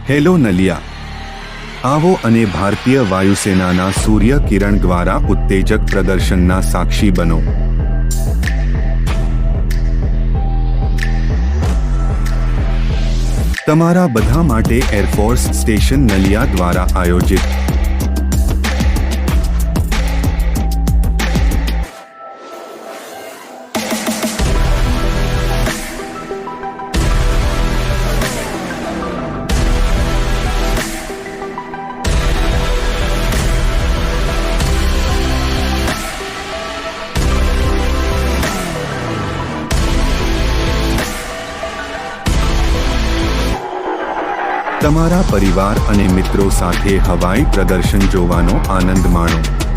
Hello Naliya, આવો અને ભારતીય વાયુસેનાના સૂર્ય કિરણ દ્વારા ઉત્તેજક પ્રદર્શનના સાક્ષી બનો. તમારા બધા માટે એરફોર્સ સ્ટેશન નલિયા દ્વારા આયોજિત તમારા પરિવાર અને મિત્રો સાથે હવાઈ પ્રદર્શન જોવાનો આનંદ માણો.